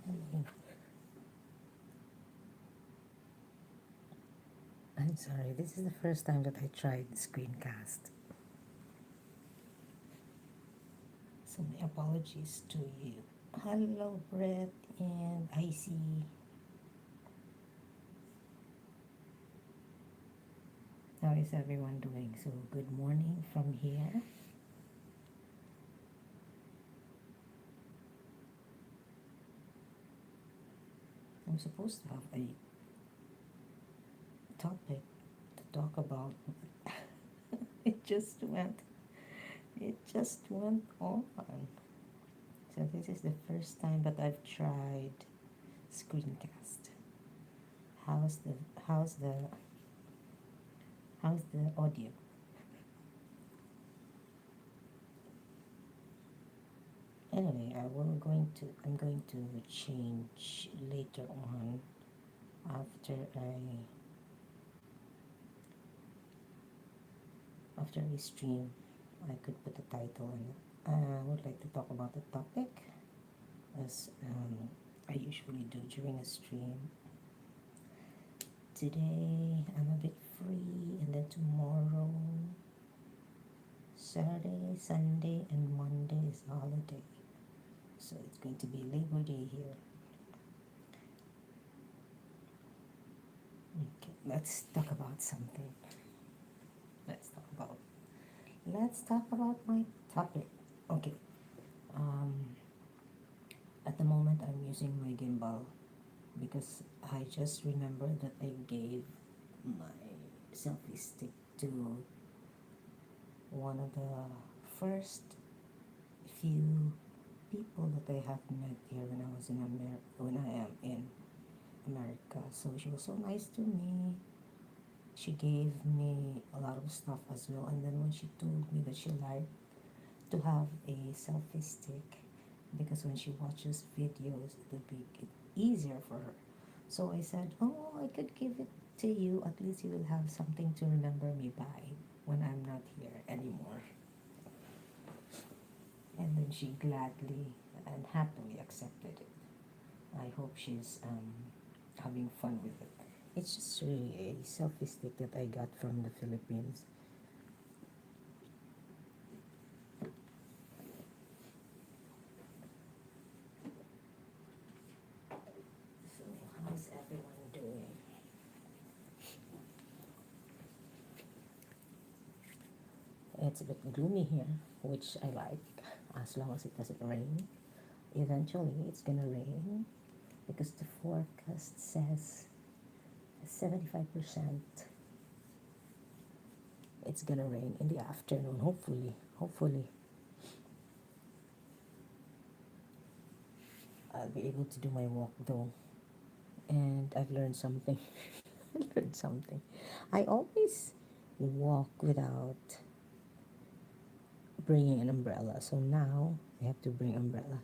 I'm sorry, this is the first time that I tried screencast. So my apologies to you. Hello, Brett and Icy. How is everyone doing? So good morning from here. I'm supposed to have a topic to talk about. It just went. It just went on. So this is the first time that I've tried screencast. How's the how's the how's the audio? Anyway, I'm going to change later on after I stream. I could put a title on it. I would like to talk about the topic as I usually do during a stream. Today I'm a bit free, and then tomorrow, Saturday, Sunday, and Monday is a holiday. So it's going to be Labor Day here. Okay, let's talk about something. Let's talk about my topic. Okay. Um, at the moment, I'm using my gimbal because I just remember that I gave my selfie stick to one of the first few people that I have met here when I was in when I am in America. So she was so nice to me. She gave me a lot of stuff as well. And then when she told me that she liked to have a selfie stick, because when she watches videos, it would be easier for her. So I said, oh, I could give it to you. At least you will have something to remember me by when I'm not here anymore. And then she gladly and happily accepted it. I hope she's having fun with it. It's just really a selfie stick that I got from the Philippines. So how's everyone doing? It's a bit gloomy here, which I like, as long as it doesn't rain. Eventually, it's gonna rain because the forecast says 75% it's gonna rain in the afternoon, hopefully. I'll be able to do my walk though. And I've learned something. I learned something. I always walk without bringing an umbrella, so now I have to bring umbrella.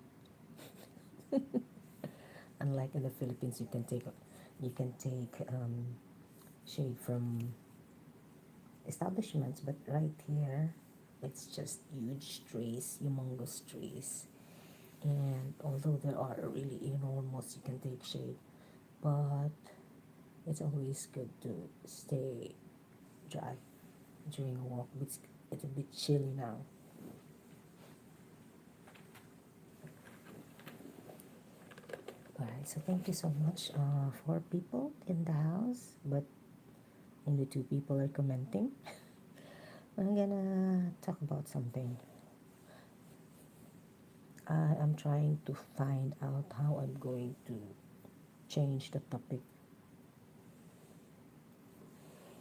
Unlike in the Philippines, you can take shade from establishments, but right here it's just huge trees, humongous trees. And although there are really enormous, you can take shade, but it's always good to stay dry during a walk. It's a bit chilly now. Alright, so thank you so much. 4 people in the house, but only 2 people are commenting. I'm gonna talk about something. I am trying to find out how I'm going to change the topic.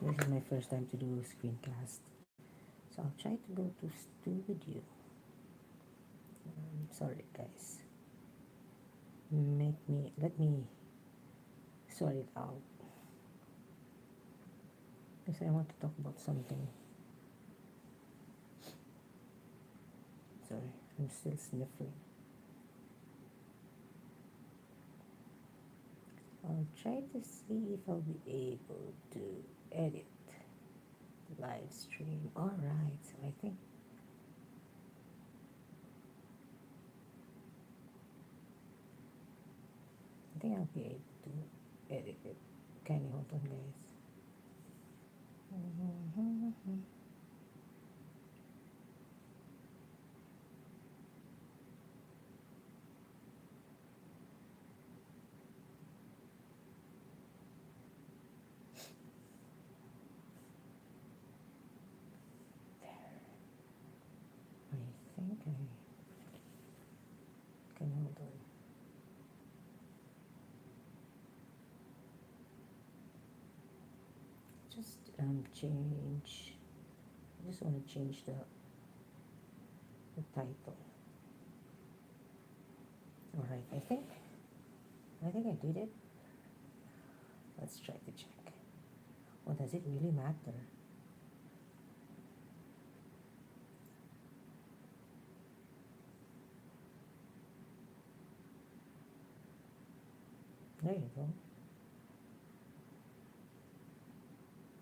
This is my first time to do a screencast. So I'll try to go to studio. Sorry guys. Let me sort it out. Because I want to talk about something. Sorry, I'm still sniffling. I'll try to see if I'll be able to edit the live stream. Alright, so I think think I'll be able to edit it. Can you hold on, guys? I think I can hold on. Just change. I just want to change the title. All right, I think I did it. Let's try to check. Or does it really matter? There you go.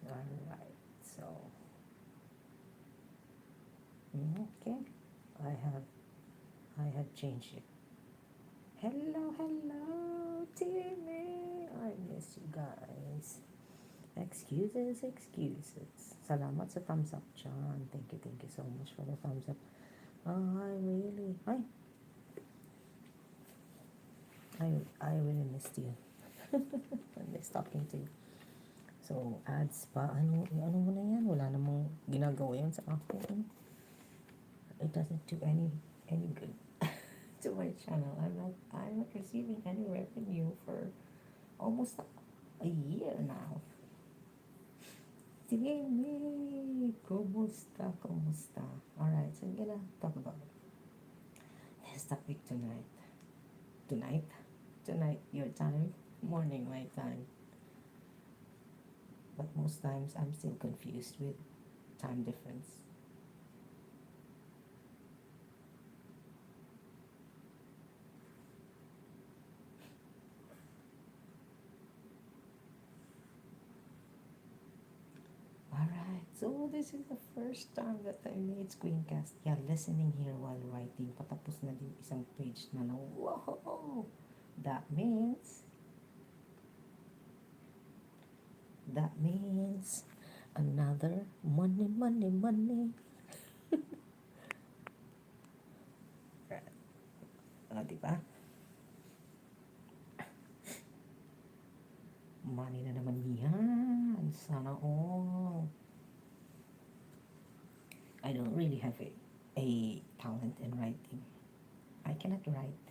All right, so okay, I have changed it. Hello, hello, Timmy. I miss you guys. Excuses. Salamat sa thumbs up, John. Thank you so much for the thumbs up. I really missed you. I miss talking to you. So, ads pa, ano mo na yan? Wala namang ginagawa yan sa akin. It doesn't do any good to my channel. I'm not receiving any revenue for almost a year now. Timmy, kumusta? Alright, so I'm gonna talk about this topic tonight. Tonight, your time, morning, my time. But most times I'm still confused with time difference. Alright, so this is the first time that I made screencast. Yeah, listening here while writing. Patapos na din isang page na lang. Whoa! That means another money. Diba? Money na naman yan. Sana all. I don't really have a talent in writing. I cannot write.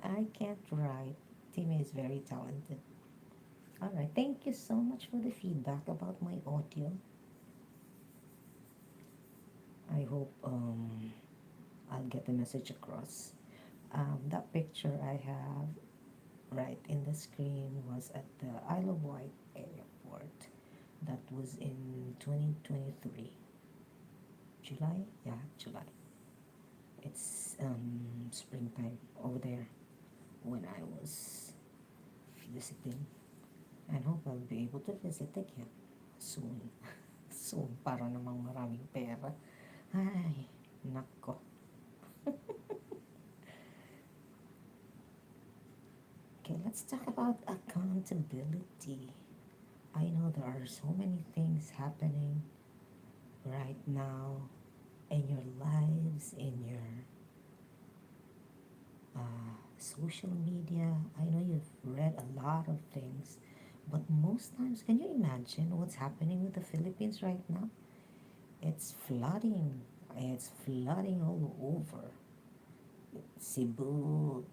I can't write. Timmy is very talented. Alright, thank you so much for the feedback about my audio. I hope I'll get the message across. That picture I have right in the screen was at the Isle of Wight airport. That was in 2023. July? Yeah, July. It's springtime over there when I was visiting. And hope I'll be able to visit again soon. Soon, para namang maraming pera. Ay, nako. Okay, let's talk about accountability. I know there are so many things happening right now in your lives, in your social media. I know you've read a lot of things, but most times, can you imagine what's happening with the Philippines right now? It's flooding. It's flooding all over. Cebu,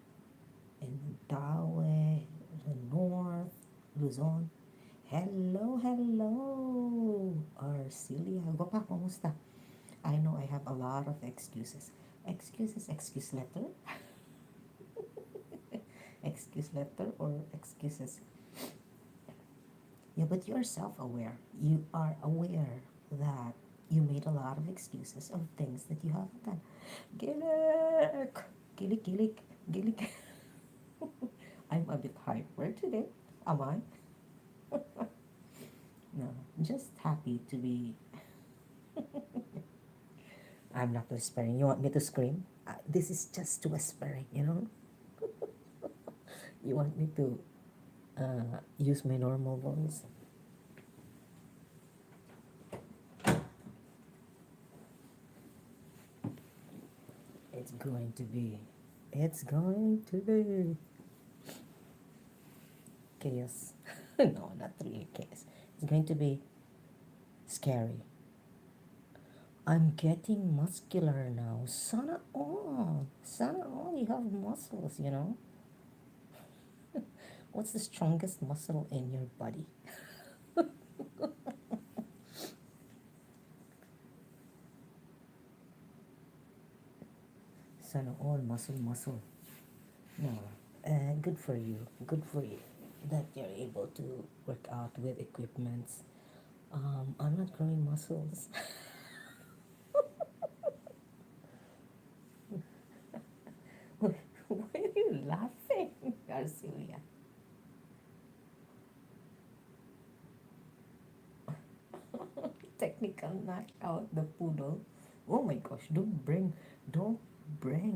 in Tawe, the north, Luzon. Hello, Arcelia. Gopa, kumusta? I know I have a lot of excuses. Excuse letter? Excuse letter or excuses? Yeah, but you're self-aware. You are aware that you made a lot of excuses of things that you haven't done. Gilik. I'm a bit hyper today. Am I? No, just happy to be. I'm not whispering. You want me to scream? This is just whispering, you know? You want me to use my normal voice? It's going to be. It's going to be chaos. No, not really chaos. It's going to be scary. I'm getting muscular now. Sana all. Sana all, you have muscles, you know? What's the strongest muscle in your body? Sana all, muscle, muscle. No, good for you. Good for you that you're able to work out with equipments. I'm not growing muscles. Why are you laughing, Arcelia? Technical knock out the poodle. Oh my gosh, don't bring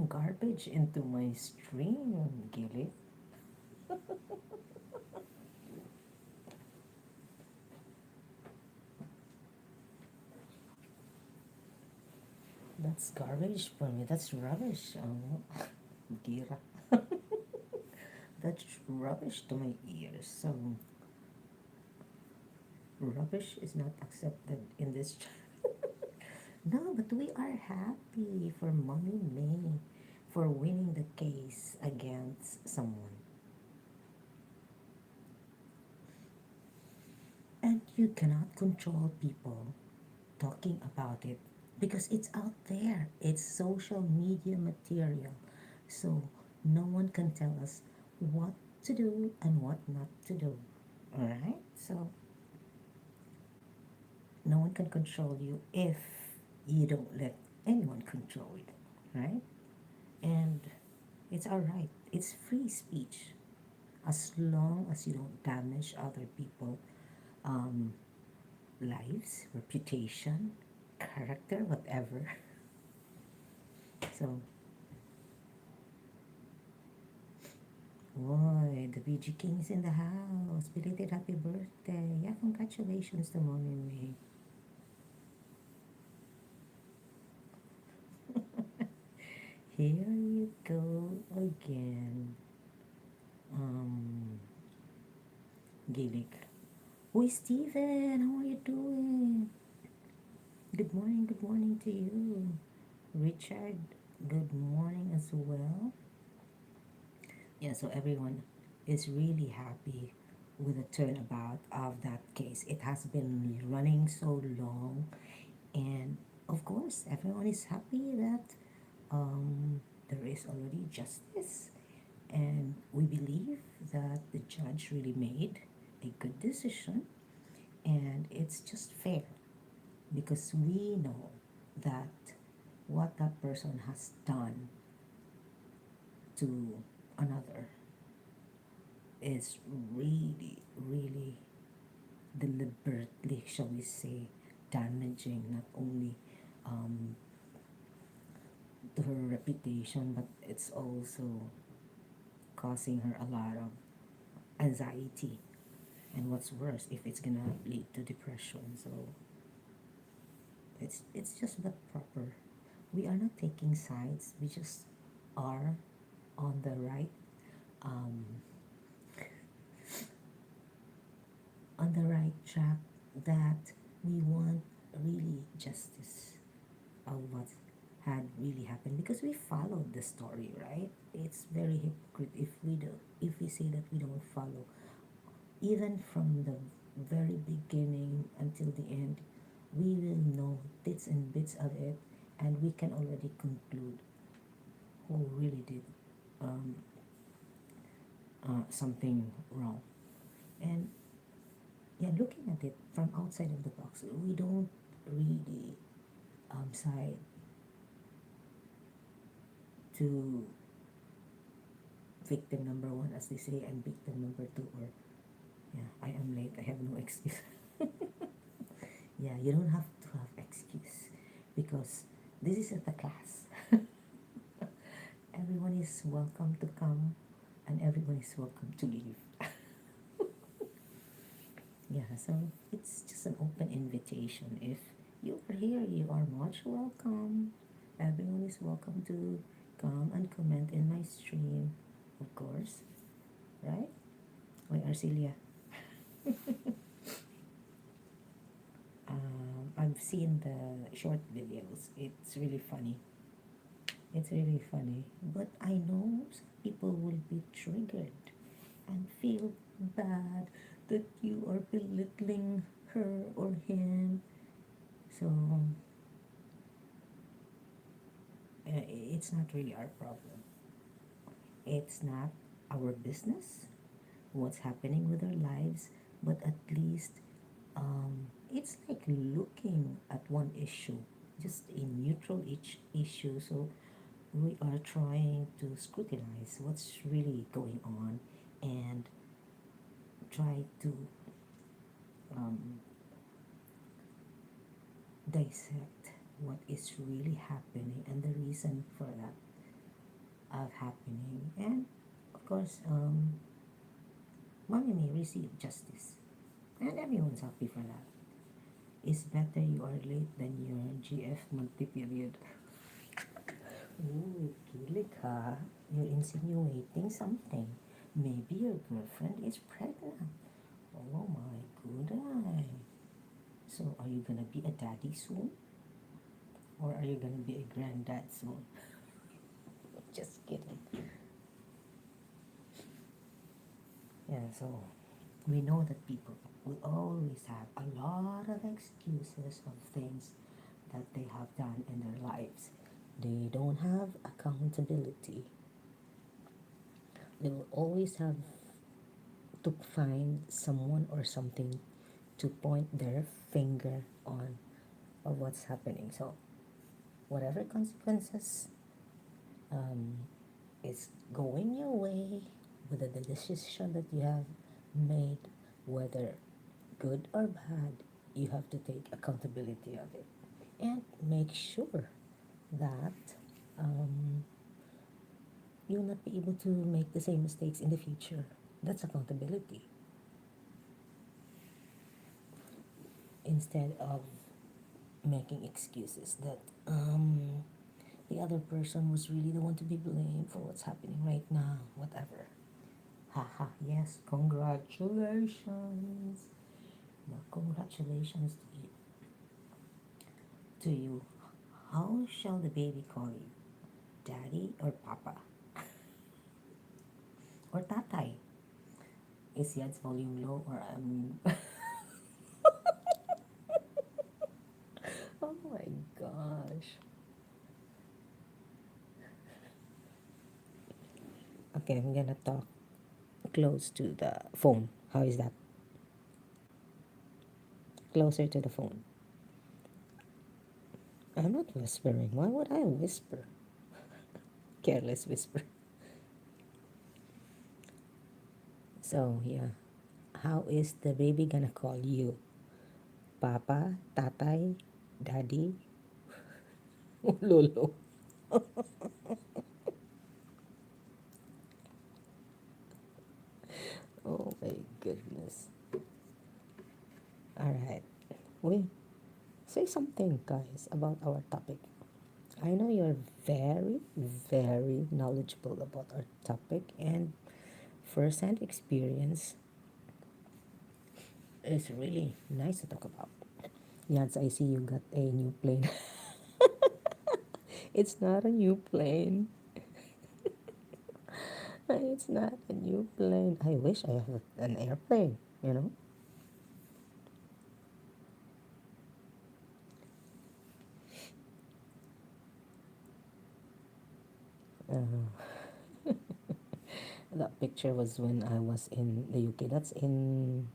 garbage into my stream, Gilly. That's garbage for me. That's rubbish. Gira. That's rubbish to my ears. So, rubbish is not accepted in this channel. No, but we are happy for Mommy May for winning the case against someone. And you cannot control people talking about it because it's out there. It's social media material. So no one can tell us what to do and what not to do. Alright? So no one can control you if you don't let anyone control you. Right? And it's alright. It's free speech as long as you don't damage other people' um, lives, reputation, character, whatever. So, boy, the BG King's in the house. Belated happy birthday. Yeah, congratulations to Mommy May. Here you go again. Um, Gilik. Who Steven? How are you doing? Good morning to you. Richard, good morning as well. Yeah, so everyone is really happy with the turnabout of that case. It has been running so long, and of course, everyone is happy that there is already justice, and we believe that the judge really made a good decision, and it's just fair because we know that what that person has done to another is really, really deliberately, shall we say, damaging not only um, to her reputation, but it's also causing her a lot of anxiety. And what's worse, if it's gonna lead to depression. So it's just not proper. We are not taking sides. We just are on the right um, on the right track that we want really justice of what had really happened because we followed the story, right? It's very hypocrite if we say that we don't follow even from the very beginning until the end. We will know bits and bits of it, and we can already conclude who really did um, something wrong. And yeah, looking at it from outside of the box, we don't really side to victim number one, as they say, and victim number two, or yeah, I am late, I have no excuse. Yeah, you don't have to have excuse because this is at the class. Everyone is welcome to come and everyone is welcome to leave. Yeah, so it's just an open invitation. If you are here, you are much welcome. Everyone is welcome to come and comment in my stream, of course, right? Wait, Arcelia. I've seen the short videos. It's really funny. It's really funny. But I know some people will be triggered and feel bad that you are belittling her or him. So it's not really our problem. It's not our business what's happening with our lives, but at least it's like looking at one issue, just a neutral issue. So we are trying to scrutinize what's really going on and try to um, dissect what is really happening and the reason for that of happening. And of course, mommy may receive justice, and everyone's happy for that. It's better you are late than your GF monthly period. Ooh, kilig ka. You're insinuating something. Maybe your girlfriend is pregnant. Oh my goodness. So are you gonna be a daddy soon? Or are you gonna be a granddad soon? Just kidding. Yeah, so we know that people will always have a lot of excuses of things that they have done in their lives. They don't have accountability. They will always have to find someone or something to point their finger on of what's happening. So whatever consequences um, is going your way, whether the decision that you have made, whether good or bad, you have to take accountability of it and make sure that um, you'll not be able to make the same mistakes in the future. That's accountability. Instead of making excuses that the other person was really the one to be blamed for what's happening right now, whatever. Haha, yes, congratulations. Well, congratulations to you. How shall the baby call you? Daddy or Papa? Or Tatay? Is Yad's volume low or oh my gosh. Okay, I'm gonna talk close to the phone. How is that? Closer to the phone. I'm not whispering. Why would I whisper? Careless whisper. So, yeah. How is the baby gonna call you? Papa, Tatay, Daddy, Lolo? Oh my goodness. Alright. We say something, guys, about our topic. I know you're very, very knowledgeable about our topic, and first-hand experience is really nice to talk about. Yes, I see you got a new plane. It's not a new plane. It's not a new plane. I wish I had an airplane, you know? That picture was when I was in the UK. That's in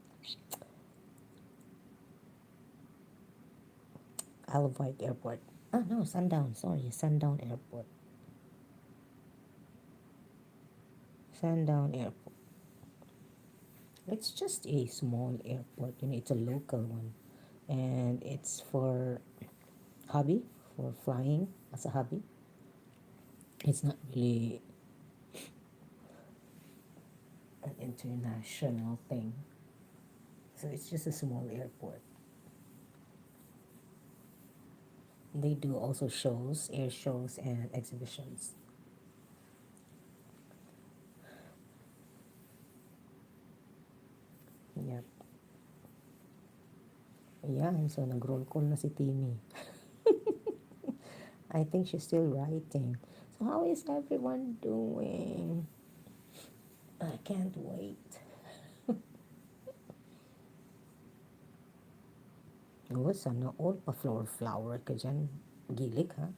Isle of Wight Airport. Ah, no, Sundown. Sorry, Sundown Airport. Sundown Airport. It's just a small airport, you know, it's a local one. And it's for hobby, for flying as a hobby. It's not really an international thing. So it's just a small airport. They do also shows, air shows, and exhibitions. Yeah. Yan, so nag-roll call na si Timmy. I think she's still writing. So how is everyone doing? I can't wait. Oh, sana all pa-flower ka dyan. Gilik, ha?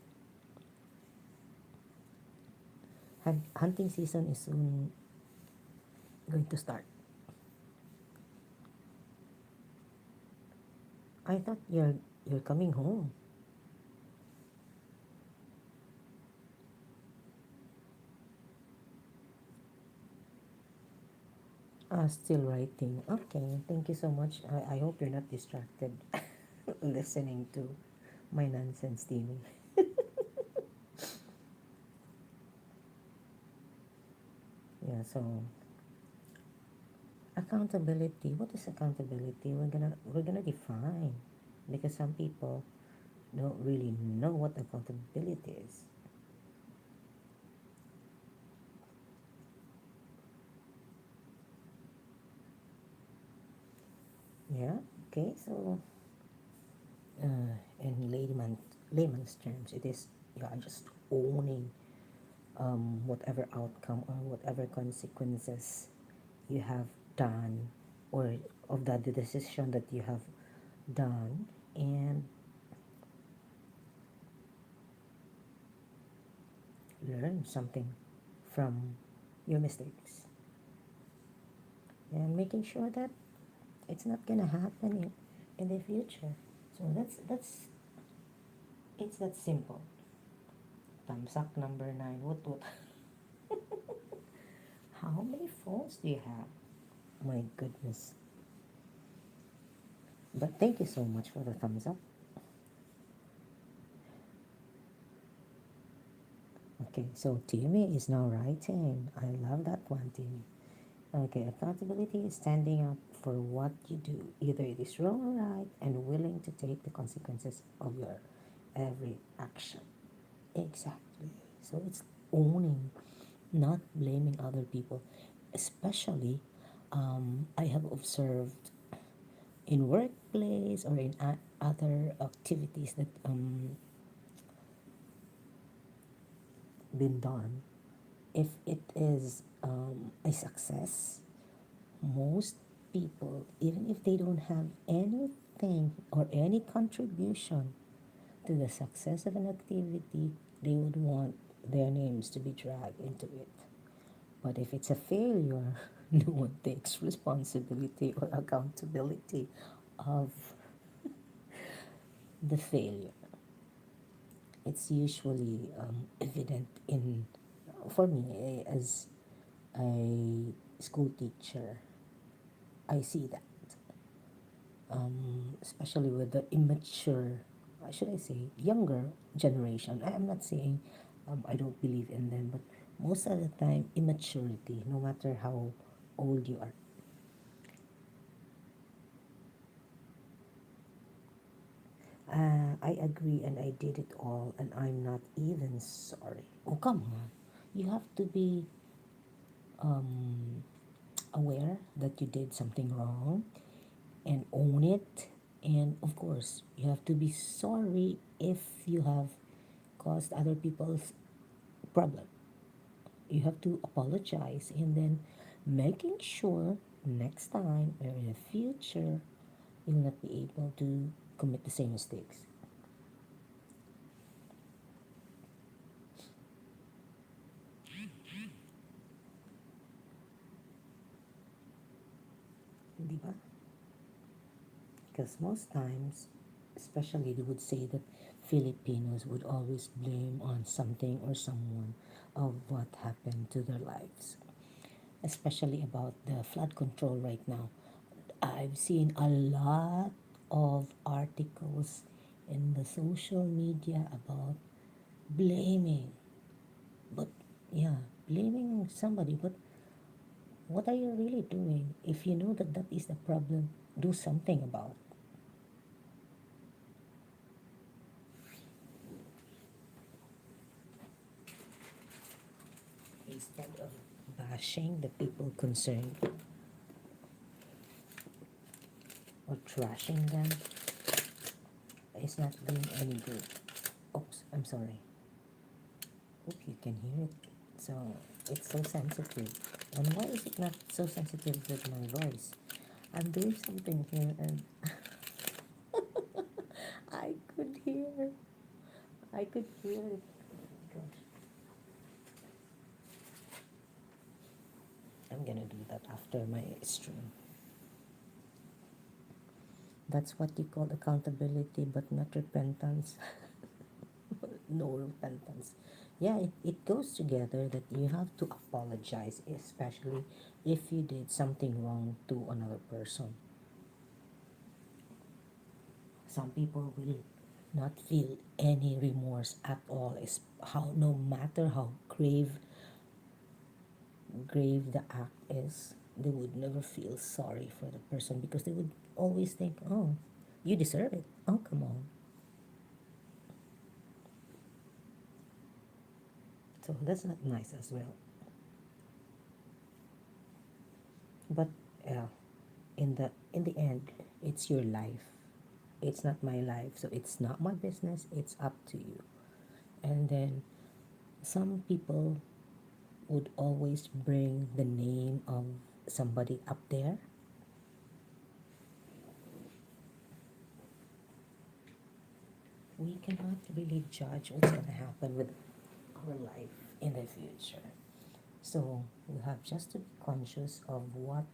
Hunting season is soon going to start. I thought you're coming home. Still writing. Okay, thank you so much. I hope you're not distracted listening to my nonsense, Timmy. Yeah, so accountability. What is accountability? We're gonna define because some people don't really know what accountability is. Yeah. Okay. So, in layman's terms, it is you are just owning whatever outcome or whatever consequences you have done, or of the decision that you have done, and learn something from your mistakes, and making sure that it's not gonna happen in the future. So that's it's that simple. Tamsak number nine. What? How many phones do you have? My goodness. But thank you so much for the thumbs up. Okay, so Timmy is now writing. I love that one, Timmy. Okay, accountability is standing up for what you do. Either it is wrong or right, and willing to take the consequences of your every action. Exactly. So it's owning, not blaming other people. Especially, I have observed in workplace or in other activities that been done. If it is a success, most people, even if they don't have anything or any contribution to the success of an activity, they would want their names to be dragged into it. But if it's a failure, no one takes responsibility or accountability of the failure. It's usually evident in, for me, as a school teacher, I see that, especially with the immature, should I say, younger generation. I'm not saying I don't believe in them, but most of the time, immaturity, no matter how old you are. I agree, and I did it all, and I'm not even sorry. Oh, come on. You have to be um, aware that you did something wrong and own it. And of course, you have to be sorry if you have caused other people's problem. You have to apologize and then making sure next time or in the future you'll not be able to commit the same mistakes. Di ba? Because most times, especially they would say that Filipinos would always blame on something or someone of what happened to their lives, especially about the flood control right now. I've seen a lot of articles in the social media about blaming, but yeah, blaming somebody, but What are you really doing? If you know that that is the problem, do something about it. Instead of bashing the people concerned or trashing them, it's not doing any good. Oops, I'm sorry. Hope you can hear it. So it's so sensitive. And why is it not so sensitive with my voice? I'm doing something here and I could hear. I could hear it. Gosh, I'm gonna do that after my stream. That's what you call accountability, but not repentance. No repentance. Yeah, it goes together that you have to apologize, especially if you did something wrong to another person. Some people will not feel any remorse at all. Is how no matter how grave the act is, they would never feel sorry for the person because they would always think, oh, you deserve it. Oh, come on. So that's not nice as well. But uh, in the end, it's your life. It's not my life, so it's not my business. It's up to you. And then some people would always bring the name of somebody up there. We cannot really judge what's going to happen with our life in the future. So we have just to be conscious of what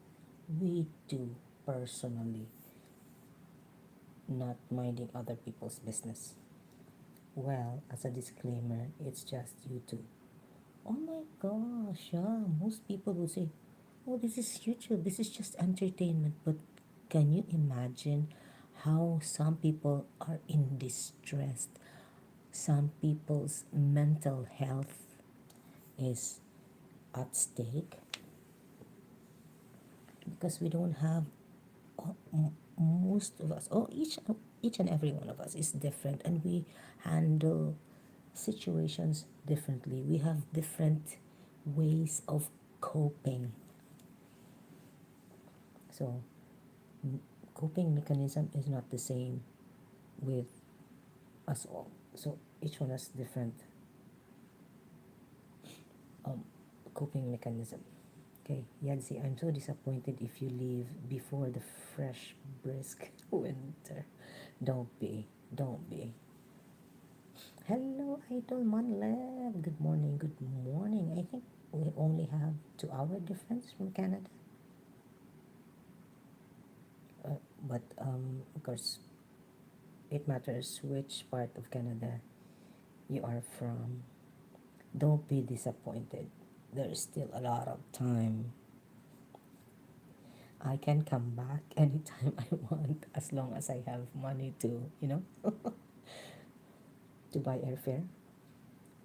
we do personally, not minding other people's business. Well, as a disclaimer, it's just YouTube. Oh my gosh, yeah, most people would say, oh, this is YouTube, this is just entertainment. But can you imagine how some people are in distress? Some people's mental health is at stake because we don't have most of us, or each and every one of us is different, and we handle situations differently. We have different ways of coping. So coping mechanism is not the same with us all. So each one has different um, coping mechanism. Okay, Yadzi, I'm so disappointed if you leave before the fresh, brisk winter. Don't be, don't be. Hello, Idol Manlev. Good morning, good morning. I think we only have 2 hour difference from Canada. But of course, it matters which part of Canada you are from. Don't be disappointed. There is still a lot of time. I can come back anytime I want as long as I have money to buy airfare.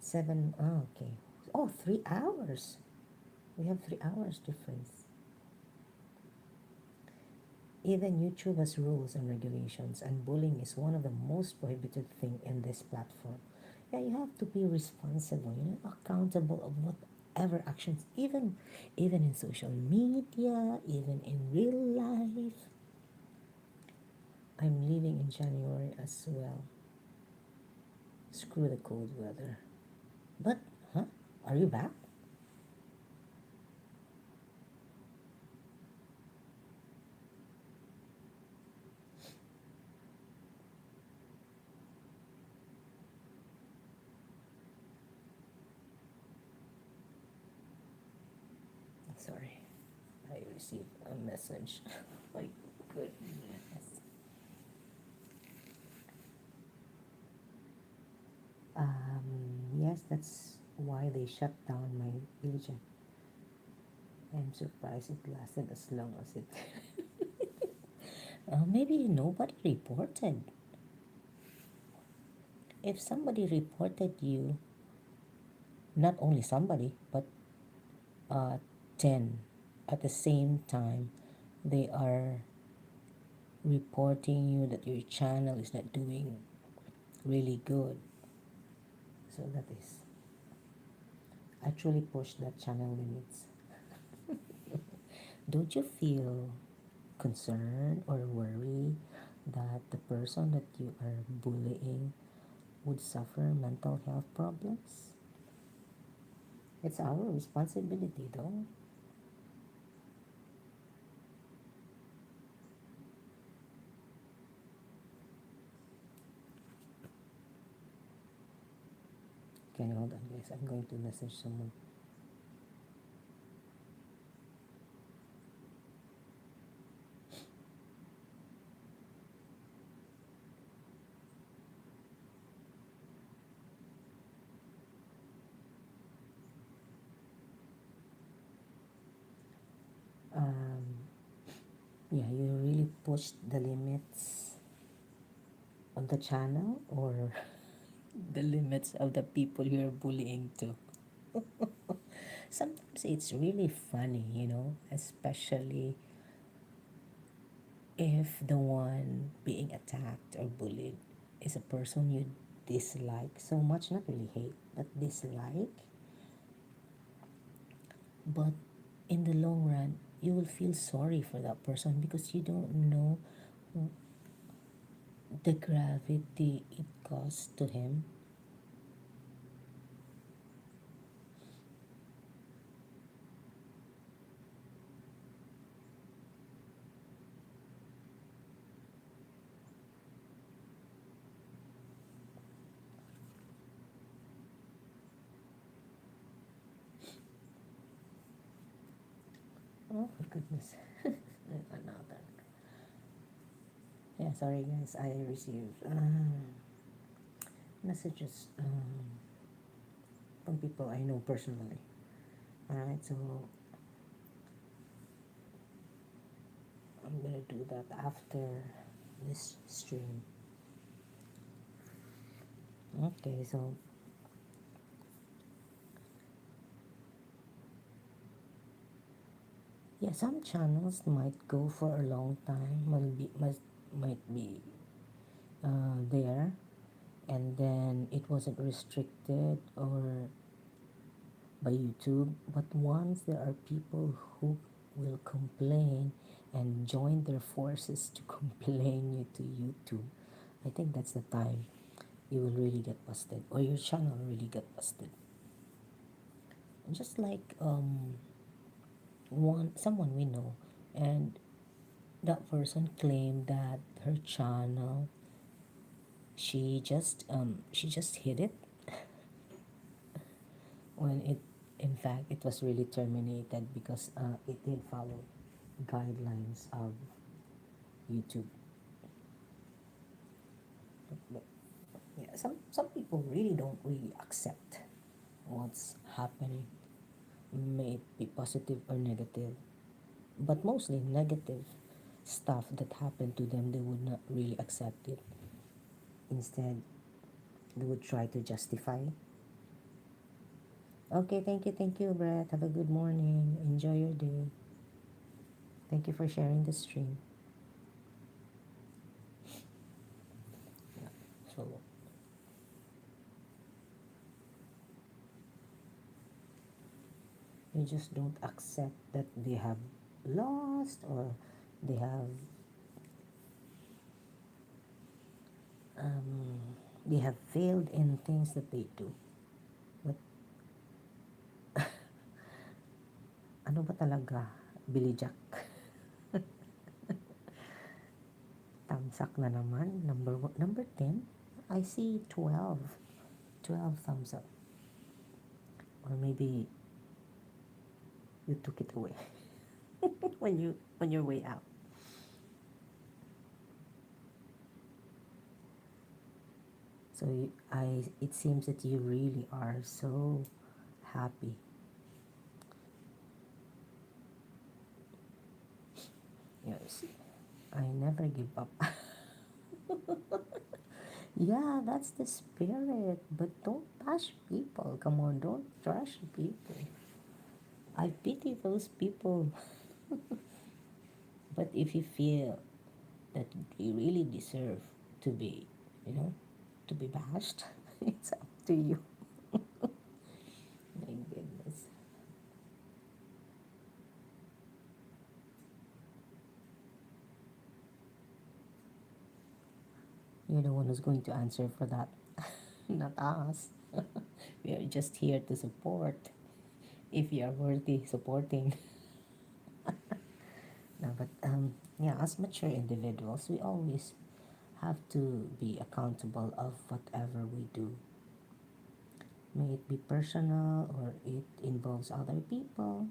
Seven, oh, okay. Oh, 3 hours. We have 3 hours difference. Even YouTube has rules and regulations, and bullying is one of the most prohibited thing in this platform. Yeah, you have to be responsible, accountable of whatever actions, even in social media, even in real life. I'm leaving in January as well. Screw the cold weather. But, huh? Are you back? Sorry, I received a message. My goodness. Yes, that's why they shut down my religion. I'm surprised it lasted as long as it. Maybe nobody reported. If somebody reported you, not only somebody, but uh, 10. at the same time they are reporting you that your channel is not doing really good. So that is actually push that channel limits. Don't you feel concerned or worry that the person that you are bullying would suffer mental health problems? It's our responsibility though. Can you hold on guys? I'm going to message someone. Um, yeah, you really pushed the limits of the channel or the limits of the people you're bullying to. Sometimes it's really funny, especially if the one being attacked or bullied is a person you dislike so much, not really hate, but dislike. But in the long run, you will feel sorry for that person because you don't know the gravity it caused to him. Oh my goodness. Another. Yeah, sorry guys, I received messages from people I know personally. Alright, so I'm gonna do that after this stream. Okay, so yeah, some channels might go for a long time, might be there, and then it wasn't restricted or by YouTube. But once there are people who will complain and join their forces to complain you to YouTube, I think that's the time you will really get busted or your channel really get busted. Just like one someone we know, and that person claimed that her channel she just hid it when it in fact it was really terminated because it did follow guidelines of YouTube. But yeah, some people really don't really accept what's happening, may it be positive or negative, but mostly negative stuff that happened to them, they would not really accept it. Instead, they would try to justify. Okay, thank you, Brett. Have a good morning. Enjoy your day. Thank you for sharing the stream. Yeah. So you just don't accept that they have lost or they have um, they have failed in things that they do. But ano ba talaga? Billy Jack. Tamsak na naman. Number 10. I see 12. 12 thumbs up. Or maybe you took it away when you're way out. So it seems that you really are so happy. Yes, I never give up. Yeah, that's the spirit. But don't bash people. Come on, don't trash people. I pity those people. But if you feel that you really deserve to be, you know, to be bashed, it's up to you. My goodness. You're the one who's going to answer for that, not us. We are just here to support. If you are worthy supporting. No, but yeah, as mature individuals, we always have to be accountable of whatever we do. May it be personal or it involves other people.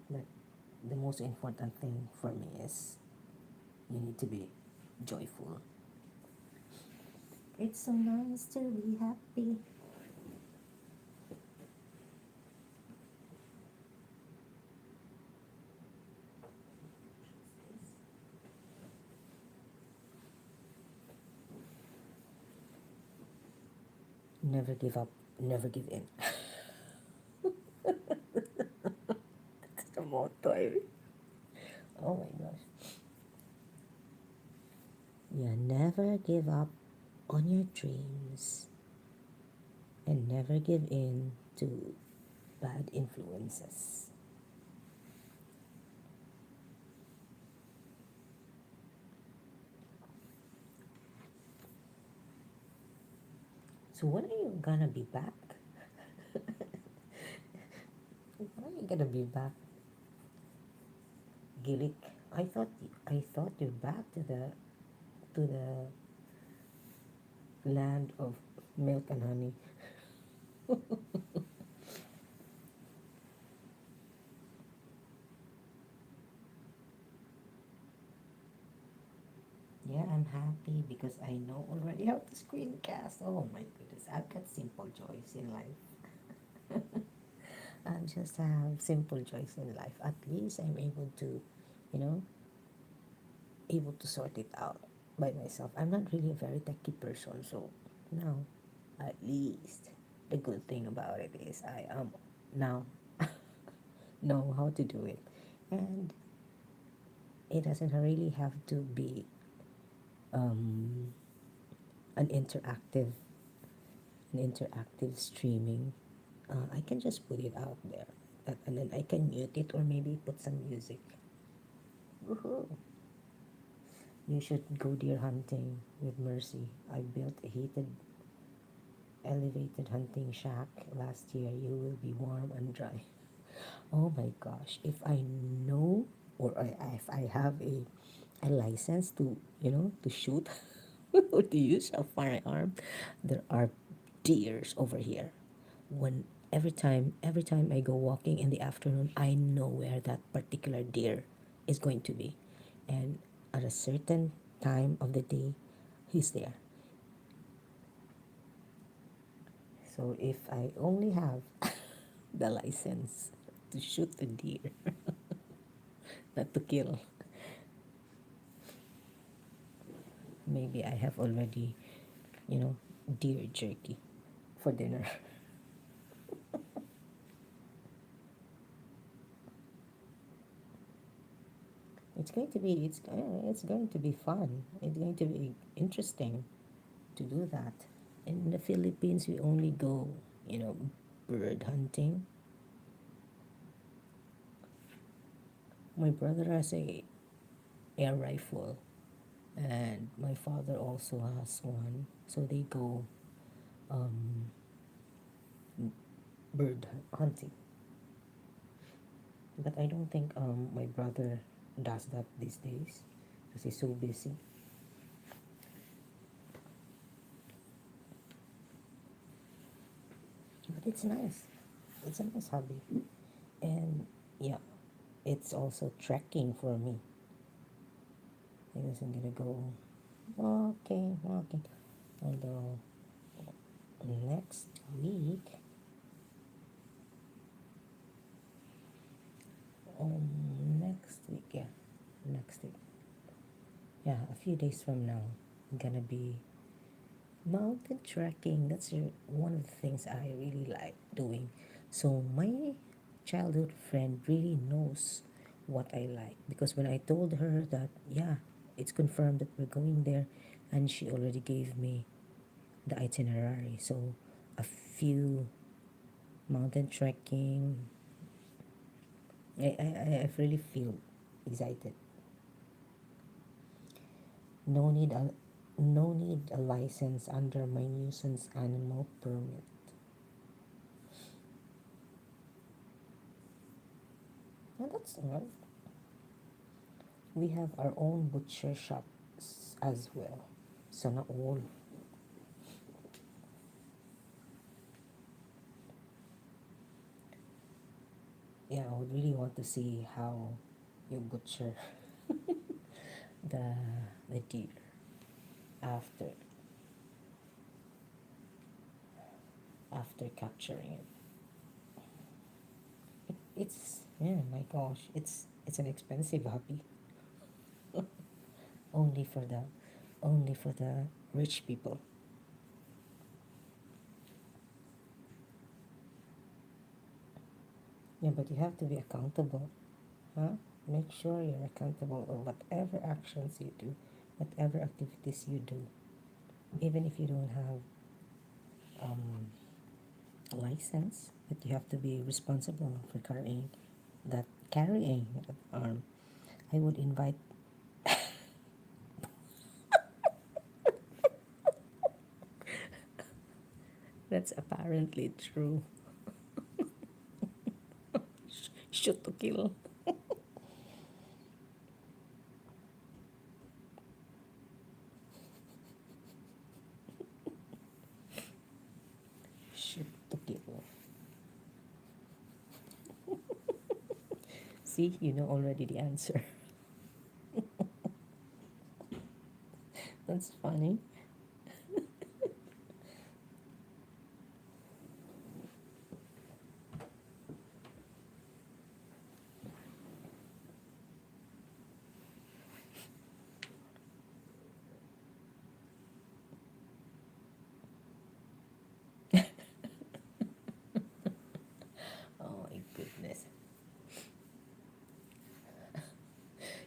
But the most important thing for me is you need to be joyful. It's so nice to be happy. Never give up, never give in. That's the motto. Oh my gosh. Yeah, never give up on your dreams and never give in to bad influences. So when are you gonna be back? When are you gonna be back, Gilik? I thought you're back to the land of milk and honey. Yeah, I'm happy because I know already how to screencast. Oh my goodness, I've got simple joys in life. I just have simple joys in life. At least I'm able to, you know, able to sort it out by myself. I'm not really a very techy person, so now, at least the good thing about it is I am now know how to do it, and it doesn't really have to be um, an interactive streaming. I can just put it out there, and then I can mute it or maybe put some music. Woohoo! You should go deer hunting with Mercy. I built a heated, elevated hunting shack last year. You will be warm and dry. Oh my gosh! If I know, or if I have a license to, to shoot or to use a firearm, there are deers over here. When every time I go walking in the afternoon, I know where that particular deer is going to be, and at a certain time of the day, he's there. So if I only have the license to shoot the deer, not to kill, maybe I have already, you know, deer jerky for dinner. It's going to be fun. It's going to be interesting to do that. In the Philippines, we only go, bird hunting. My brother has a air rifle, and my father also has one. So they go um, bird hunting. But I don't think my brother does that these days because he's so busy. But it's nice. It's a nice hobby, and yeah, it's also trekking for me. I guess I'm gonna go walking. Although next week, next week, yeah, next week, yeah, a few days from now. gonna be mountain trekking. That's one of the things I really like doing. So my childhood friend really knows what I like, because when I told her that, yeah, it's confirmed that we're going there, and she already gave me the itinerary. So a few mountain trekking. I really feel excited. No need a no need a license under my nuisance animal permit. Well, that's all right. We have our own butcher shops as well. Sana all. Yeah, I would really want to see how you butcher the the deer after after capturing it. It's, yeah, my gosh, it's an expensive hobby. Only for the only for the rich people. Yeah, but you have to be accountable, huh? Make sure you're accountable of whatever actions you do, whatever activities you do, even if you don't have um, a license. But you have to be responsible for carrying that arm. I would invite. That's apparently true. Shoot to kill. Shoot to kill. See, you know already the answer. That's funny. Oh my goodness.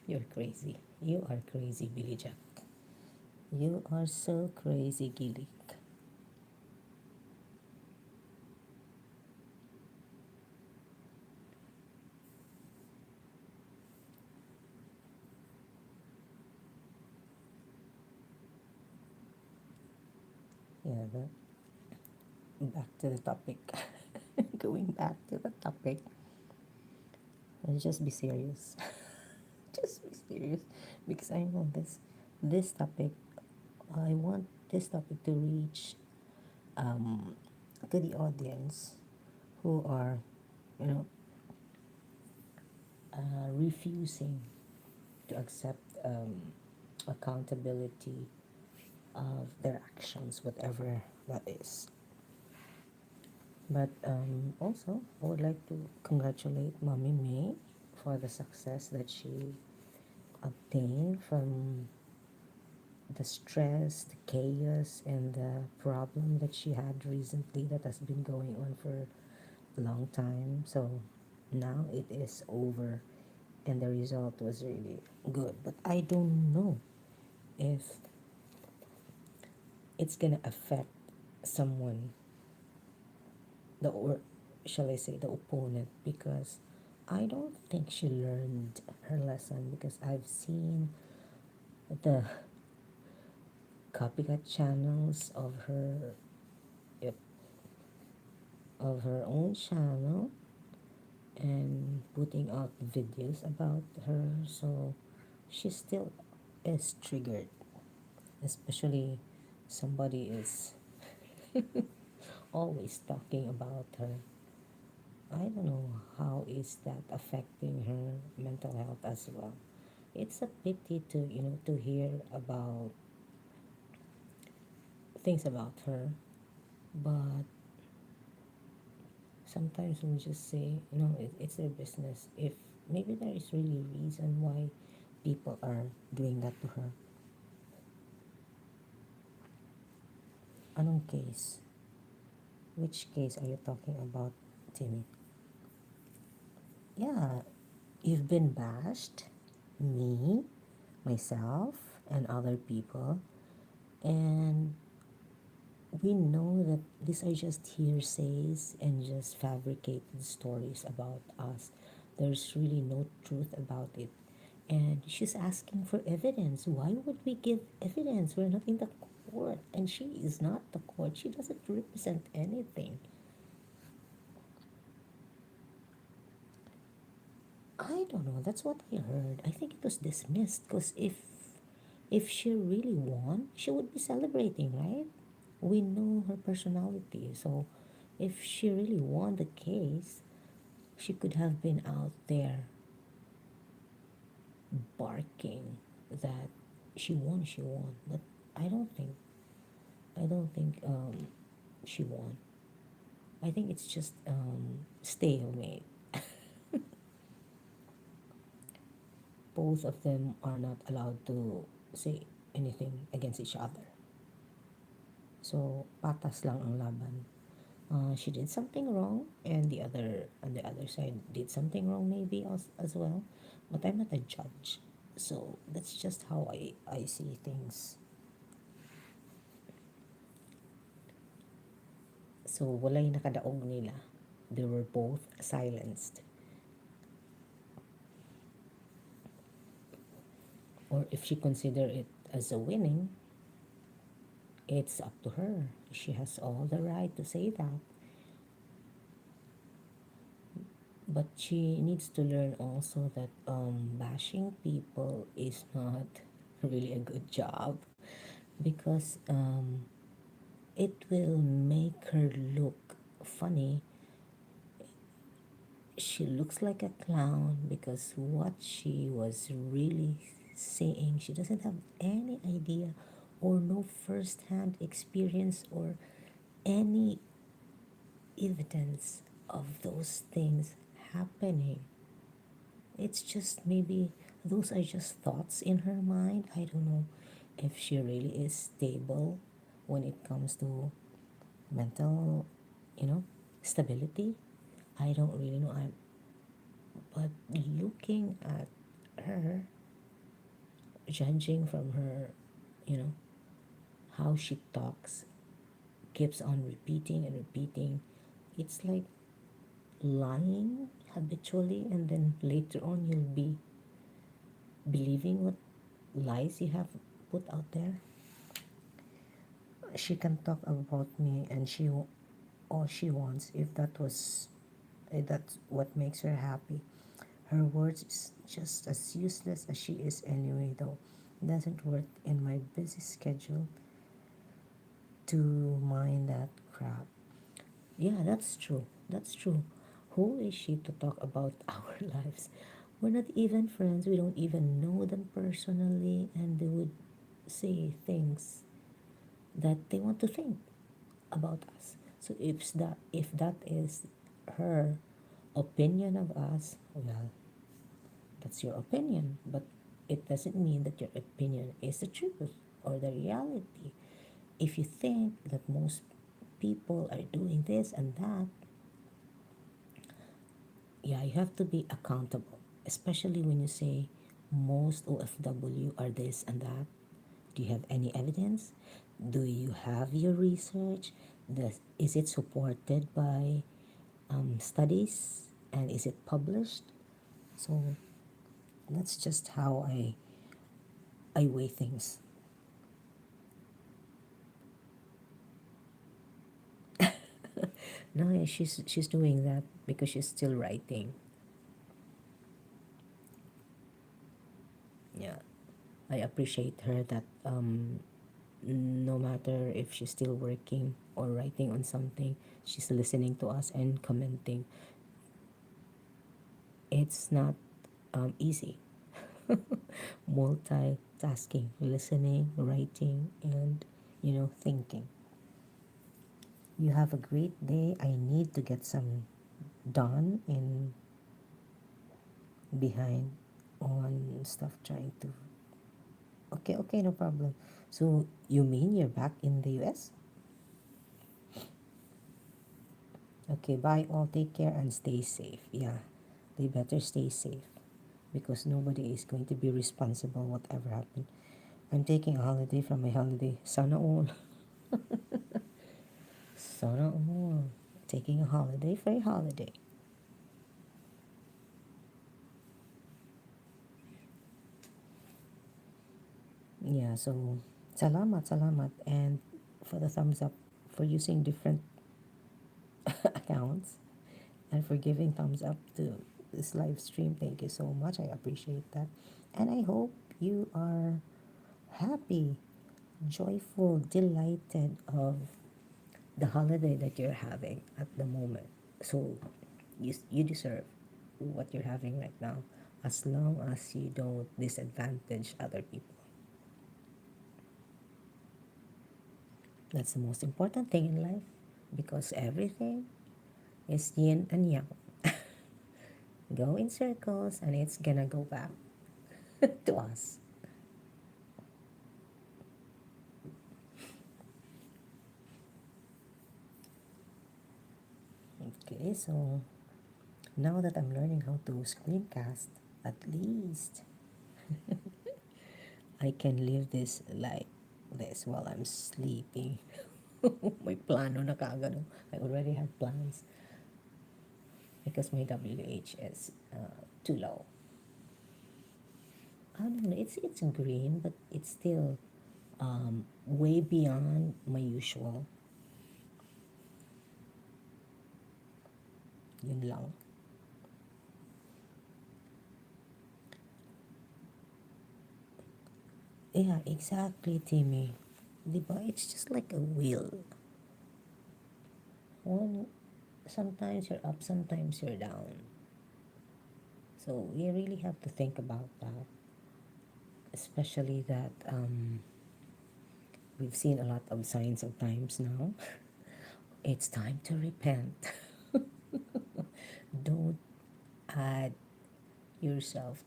You're crazy. You are crazy, Billy Jack. You are so crazy, Gilly. Yeah, but back to the topic. Going back to the topic. Let's just be serious. Just be serious. Because I know this topic, I want this topic to reach um, to the audience who are, you know, refusing to accept accountability of their actions, whatever that is. But also, I would like to congratulate Mommy May for the success that she obtained from the stress, the chaos, and the problem that she had recently that has been going on for a long time. So now it is over, and the result was really good. But I don't know if it's gonna affect someone, the or shall I say the opponent, because I don't think she learned her lesson, because I've seen the copycat channels yep, of her own channel and putting out videos about her. So she still is triggered, especially somebody is always talking about her. I don't know how is that affecting her mental health as well. It's a pity to, to hear about things about her, but sometimes we just say, it's their business. If maybe there is really a reason why people are doing that to her. Anong case? Which case are you talking about, Timmy? Yeah, you've been bashed, me, myself, and other people, and we know that these are just hearsays and just fabricated stories about us. There's really no truth about it. And she's asking for evidence. Why would we give evidence? We're not in the court, and she is not the court. She doesn't represent anything. I don't know. That's what I heard. I think it was dismissed because if she really won, she would be celebrating, right? We know her personality. So if she really won the case, she could have been out there barking that she won. But I don't think I don't think she won. I think it's just stalemate. Both of them are not allowed to say anything against each other. So patas lang ang laban. She did something wrong, and the other on the other side did something wrong maybe as well. But I'm not a judge, so that's just how I see things. So walay nakadaog nila. They were both silenced. Or if she consider it as a winning, it's up to her. She has all the right to say that. But she needs to learn also that bashing people is not really a good job because it will make her look funny. She looks like a clown because what she was really saying, she doesn't have any idea or no first hand experience or any evidence of those things happening. It's just maybe those are just thoughts in her mind. I don't know if she really is stable when it comes to mental, you know, stability. I don't really know. But looking at her, judging from her, you know, how she talks, keeps on repeating and repeating, it's like lying habitually, and then later on you'll be believing what lies you have put out there. She can talk about me, and she all she wants if that's what makes her happy. Her words is just as useless as she is anyway, though. It doesn't work in my busy schedule to mind that crap. Yeah, that's true. That's true. Who is she to talk about our lives? We're not even friends. We don't even know them personally, and they would say things that they want to think about us. So if that is her opinion of us, well, that's your opinion, but it doesn't mean that your opinion is the truth or the reality. If you think that most people are doing this and that, yeah, you have to be accountable, especially when you say most OFW are this and that. Do you have any evidence? Do you have your research? Is it supported by studies, and is it published? So that's just how I weigh things. No, yeah, she's doing that because she's still writing. Yeah, I appreciate her that no matter if she's still working or writing on something, she's listening to us and commenting. It's not easy. Multitasking, listening, writing, and thinking. You have a great day. I need to get some done in behind on stuff trying to. Okay, okay, no problem. So you mean you're back in the US? Okay, bye all. Take care and stay safe. Yeah, they better stay safe because nobody is going to be responsible whatever happened. I'm taking a holiday from my holiday. Sana all. Sana all. Taking a holiday for a holiday. Yeah, so salamat, salamat. And for the thumbs up for using different accounts and for giving thumbs up to this live stream. Thank you so much. I appreciate that. And I hope you are happy, joyful, delighted of the holiday that you're having at the moment. So you deserve what you're having right now as long as you don't disadvantage other people. That's the most important thing in life because everything is yin and yang. Go in circles and it's gonna go back to us. Okay, so now that I'm learning how to screencast, at least I can live this like this while I'm sleeping. May plano na kaagad. I already have plans because my WH is too low. I don't know. It's green, but it's still way beyond my usual. Yun lang. Yeah, exactly, Timmy. Diba? It's just like a wheel. One, sometimes you're up, sometimes you're down. So you really have to think about that, especially that we've seen a lot of signs of times now. It's time to repent. Don't add yourself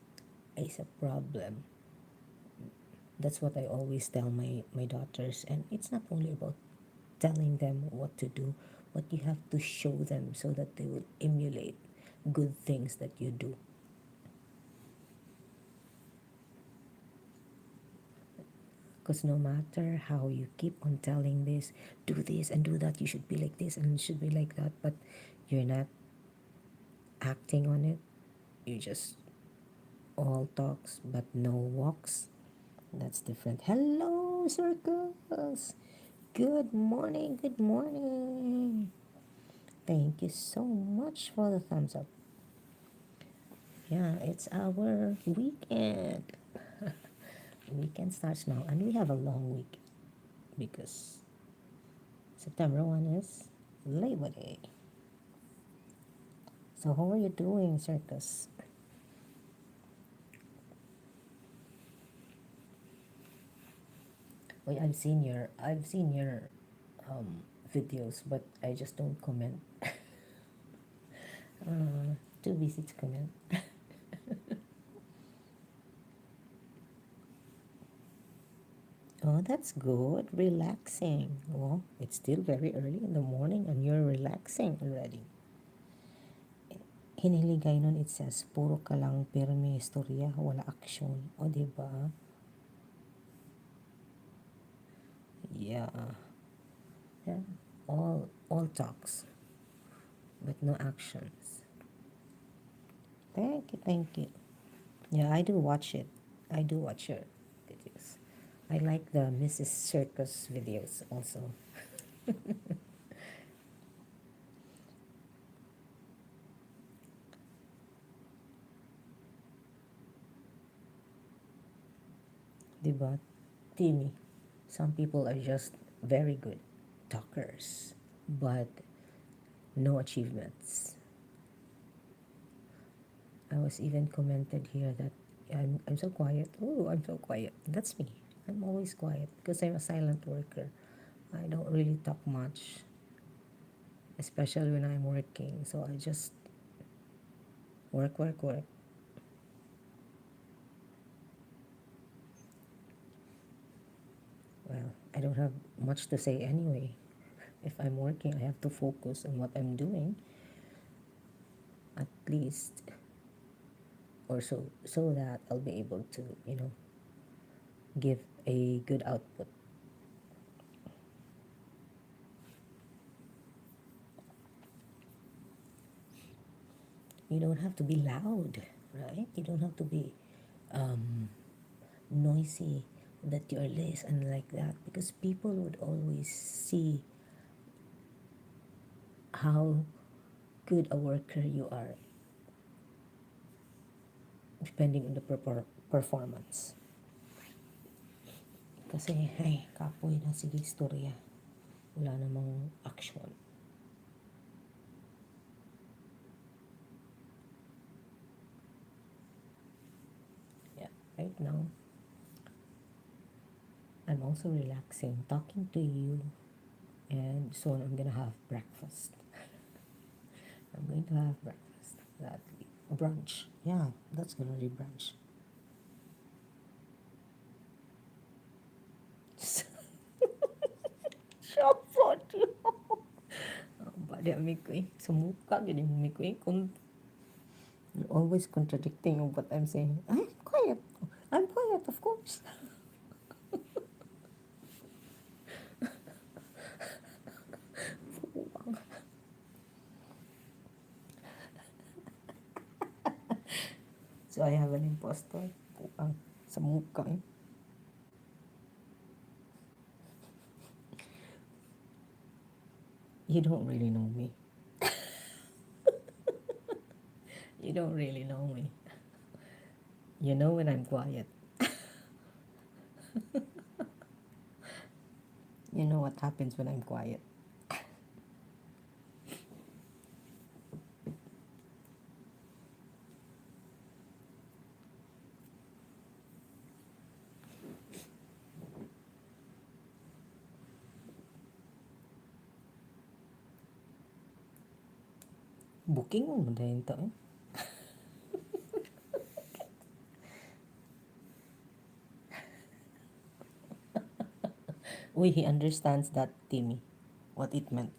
as a problem. That's what I always tell my daughters. And it's not only about telling them what to do, but you have to show them so that they will emulate good things that you do. Because no matter how you keep on telling do this and do that, you should be like this and you should be like that, but you're not acting on it, you just all talks but no walks. That's different. Hello, circles. Good morning, good morning. Thank you so much for the thumbs up. Yeah, it's our weekend. Weekend starts now, and we have a long week because September 1 is Labor Day. So how are you doing, Circus? Well, I've seen your videos, but I just don't comment. Too busy to comment. Oh, that's good. Relaxing. Well, it's still very early in the morning and you're relaxing already. Hiniligay nun, it says, puro ka lang pirme istorya, wala aksyon. O, diba? Yeah. Yeah. All talks, but no actions. Thank you, thank you. Yeah, I do watch it. I do watch your videos. I like the Mrs. Circus videos also. Diba? Timmy, some people are just very good talkers, but no achievements. I was even commented here that I'm so quiet. Oh, I'm so quiet. That's me. I'm always quiet because I'm a silent worker. I don't really talk much, especially when I'm working. So I just work, work, work. Well, I don't have much to say anyway. If I'm working, I have to focus on what I'm doing, at least, or so that I'll be able to, give a good output. You don't have to be loud, right? You don't have to be um, noisy that you're this and like that, because people would always see how good a worker you are depending on the performance. Kasi, ay, kapoy na sige istorya. Wala namang action. Yeah, right now, I'm also relaxing, talking to you, and soon I'm gonna have breakfast. I'm going to have breakfast. That brunch. Yeah, that's gonna be brunch. Shop for you. Badi ami ko eh. Sumuka gini mi ko eh. You're always contradicting of what I'm saying. I'm quiet. I'm quiet, of course. So I have an impostor. Puang. Sa muka eh. You don't really know me. You don't really know me. You know when I'm quiet. You know what happens when I'm quiet. Booking mo dahil to eh. Uy, he understands that, Timmy. What it meant.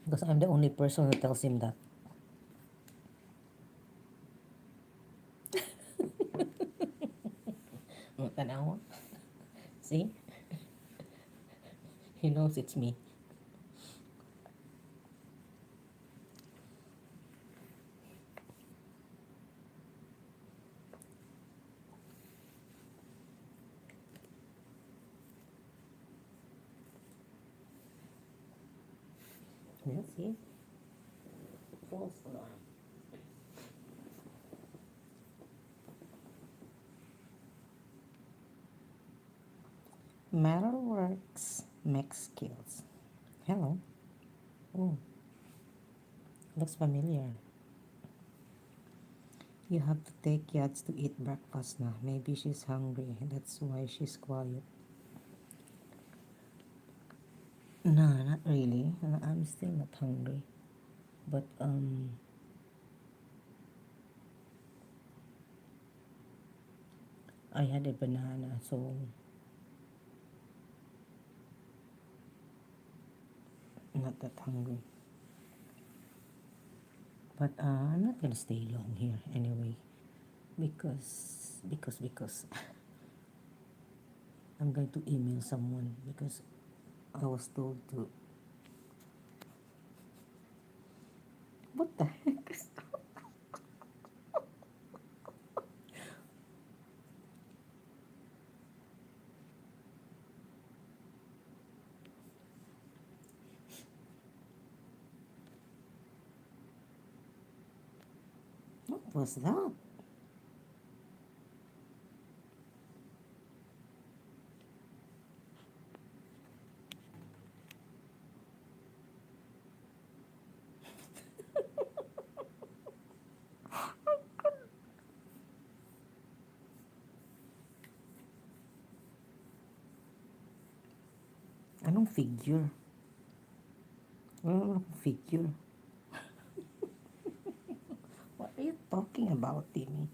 Because I'm the only person who tells him that. Tanawa. See? He knows it's me. Yeah, see? False alarm. Metalworks mix skills. Hello. Oh, looks familiar. You have to take Yats to eat breakfast now. Maybe she's hungry. That's why she's quiet. No, not really. I'm still not hungry. But I had a banana, so not that hungry. But I'm not gonna stay long here anyway, because I'm going to email someone because I was told to. What the heck? What was that? Anong figure? Anong figure? What are you talking about, Timmy?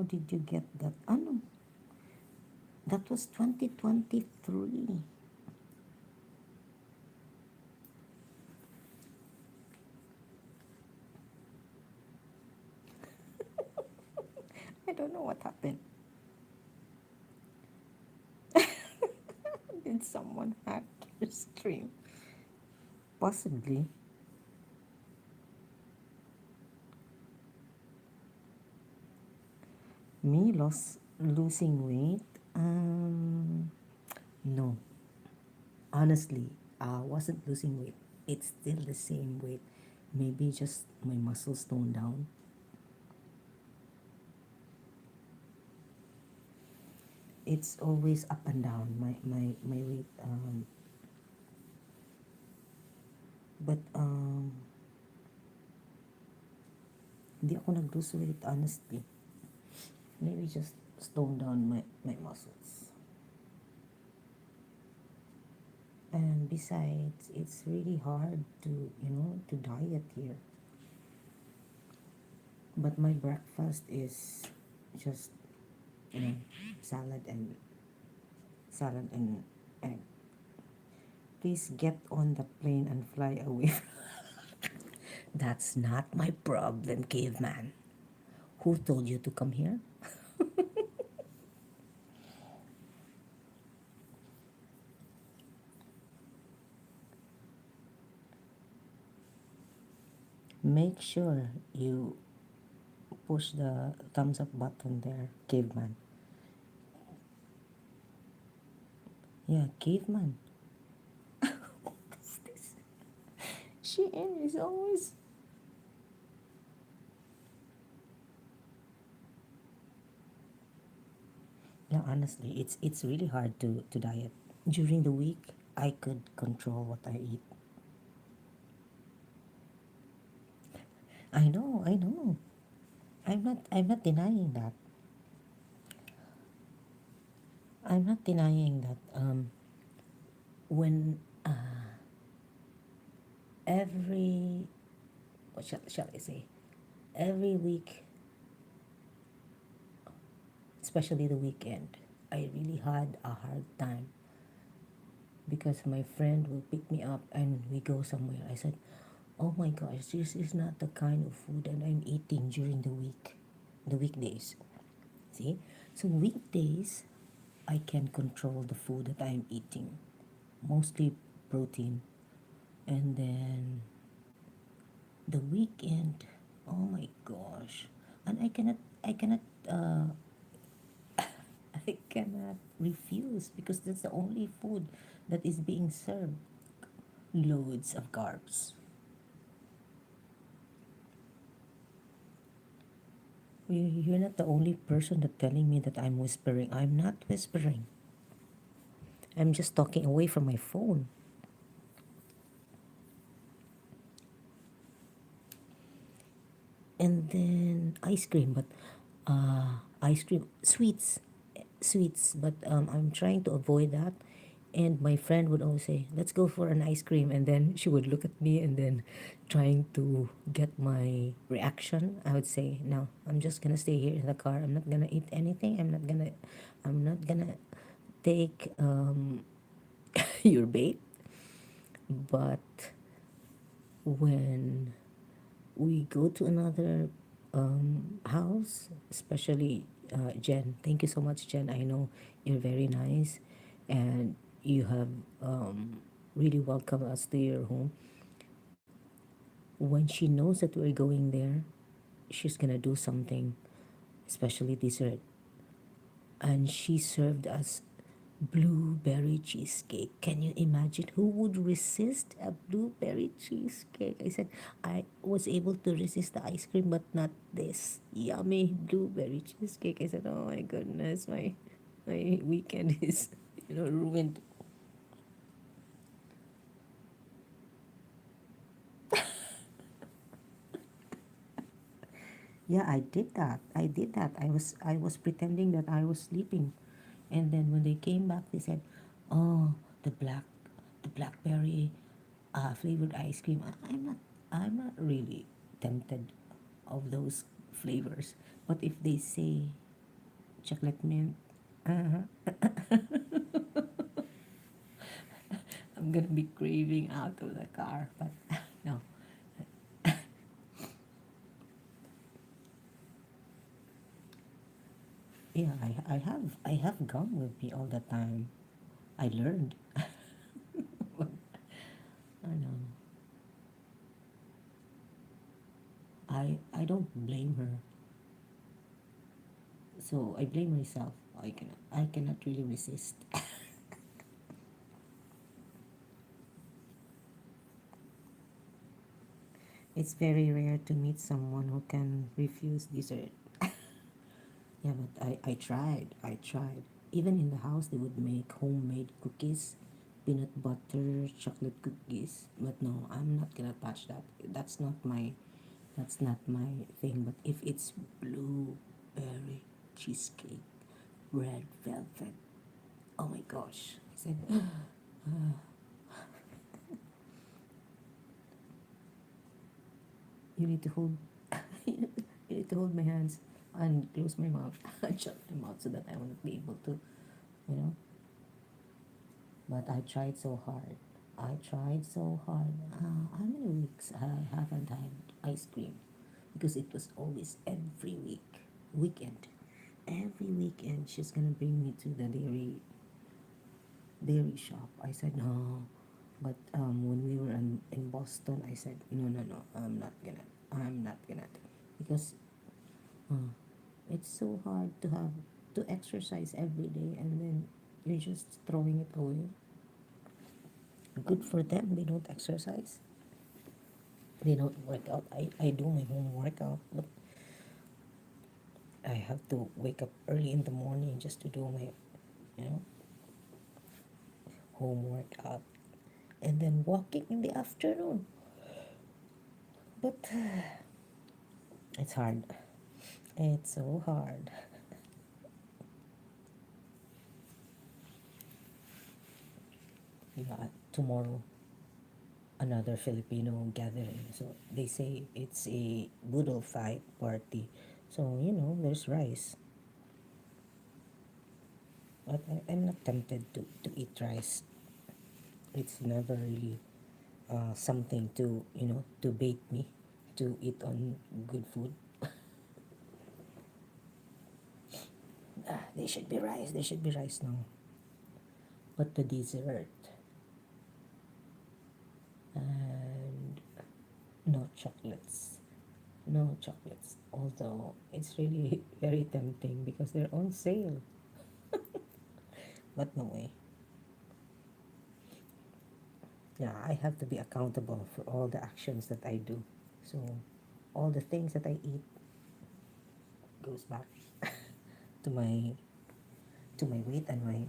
did you get that? No, that was 2023. I don't know what happened. Did someone hack your stream? Possibly. Me losing weight? No. Honestly, I wasn't losing weight. It's still the same weight. Maybe just my muscles toned down. It's always up and down, my weight. But hindi ako nag-lose weight, honestly. Maybe just tone down my muscles. And besides, it's really hard to diet here. But my breakfast is just, you know, salad and egg. Please get on the plane and fly away. That's not my problem, caveman. Who told you to come here? Make sure you push the thumbs up button there, caveman. Yeah, caveman. What's this? She is always. Yeah, honestly, it's really hard to diet. During the week, I could control what I eat. I know, I know. I'm not denying that. I'm not denying that. When every what shall I say? Every week, especially the weekend, I really had a hard time because my friend will pick me up and we go somewhere. I said, "Oh my gosh, this is not the kind of food that I'm eating during the weekdays." See? So weekdays, I can control the food that I'm eating, mostly protein. And then the weekend, oh my gosh. And uh, I cannot refuse because that's the only food that is being served. Loads of carbs. You're not the only person that telling me that I'm whispering. I'm not whispering. I'm just talking away from my phone. And then ice cream, but ice cream sweets, but I'm trying to avoid that. And my friend would always say, "Let's go for an ice cream," and then she would look at me and then trying to get my reaction. I would say, "No, I'm just gonna stay here in the car. I'm not gonna eat anything. I'm not gonna take your bait." But when we go to another house, especially Jen. Thank you so much, Jen. I know you're very nice and you have really welcomed us to your home. When she knows that we're going there, she's gonna do something, especially dessert. And she served us blueberry cheesecake. Can you imagine who would resist a blueberry cheesecake? I said I was able to resist the ice cream, but not this yummy blueberry cheesecake. I said, "Oh my goodness, my weekend is ruined." Yeah, I did that. I was pretending that I was sleeping, and then when they came back, they said, "Oh, the blackberry flavored ice cream." I'm not really tempted of those flavors, but if they say chocolate mint. Uh-huh. I'm gonna be craving out of the car, but no. Yeah, I have gum with me all the time. I learned. I know. I don't blame her. So I blame myself. I cannot really resist. It's very rare to meet someone who can refuse dessert. Yeah, but I tried. I tried. Even in the house, they would make homemade cookies, peanut butter, chocolate cookies. But no, I'm not gonna touch that. That's not my thing. But if it's blueberry cheesecake, red velvet, oh my gosh! I said, you need to hold, you need to hold my hands and close my mouth and shut my mouth so that I will not be able to, you know. But I tried so hard. I tried so hard. How many weeks I haven't had ice cream? Because it was always every weekend. Every weekend, she's gonna bring me to the dairy shop. I said no, but when we were in Boston, I said no, no, no. I'm not gonna, because uh, it's so hard to exercise every day and then you're just throwing it away. Good for them. They don't exercise. They don't work out. I do my home workout, but I have to wake up early in the morning just to do my, you know, home workout, and then walking in the afternoon. But it's hard. It's so hard. Yeah, tomorrow another Filipino gathering. So they say it's a boodle fight party. So there's rice, but I'm not tempted to eat rice. It's never really something to bait me to eat on good food. They should be rice. They should be rice now. But the dessert and no chocolates. No chocolates. Although it's really very tempting because they're on sale. But no way. Yeah, I have to be accountable for all the actions that I do. So all the things that I eat goes back to my weight and my,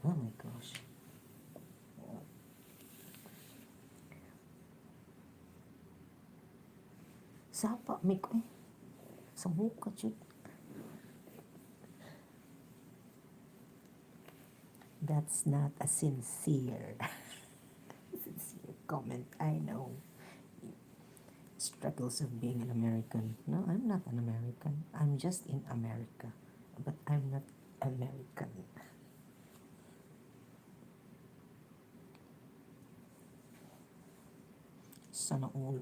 oh my gosh. Sapa may ko eh. Sa muka chud. That's not a sincere sincere comment. I know. Struggles of being an American. No, I'm not an American. I'm just in America. But I'm not American. Sana all.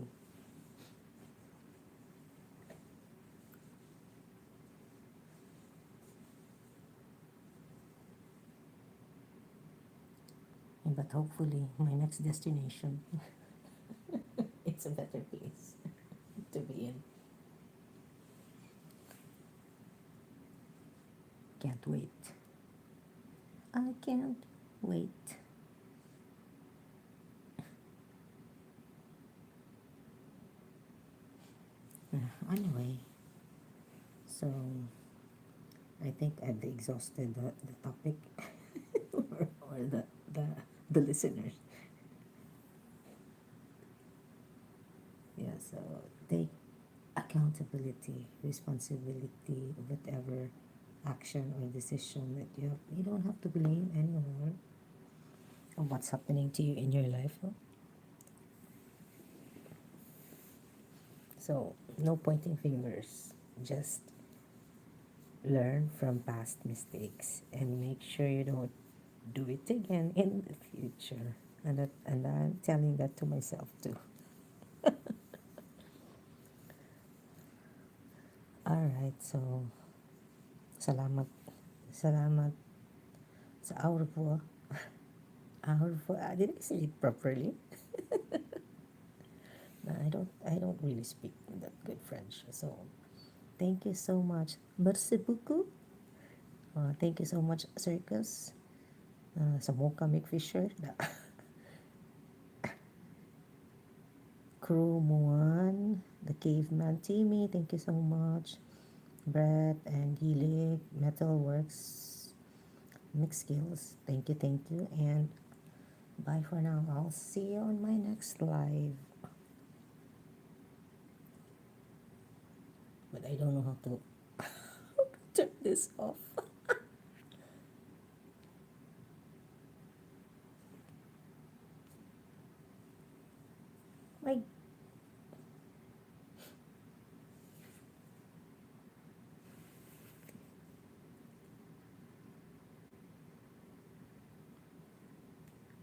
But hopefully my next destination it's a better place to be in. Can't wait. I can't wait. Anyway, so I think I've exhausted the topic or the, the listeners. Yeah, so take accountability, responsibility, whatever action or decision that you have. You don't have to blame anyone on what's happening to you in your life. Huh? So no pointing fingers. Just learn from past mistakes and make sure you don't do it again in the future. And I'm telling that to myself too. All right, so salamat, salamat sa au revoir. Au revoir. Did I say it properly? No, I don't really speak that good French. So thank you so much. Merci beaucoup. Thank you so much, Circus. Sa Mocha McFisher. Crew Muan. The Caveman Timmy. Thank you so much. Brett and Gilig. Metalworks. Mix Skills. Thank you. And bye for now. I'll see you on my next live. But I don't know how to turn this off. My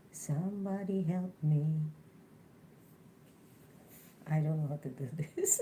somebody help me. I don't know how to do this.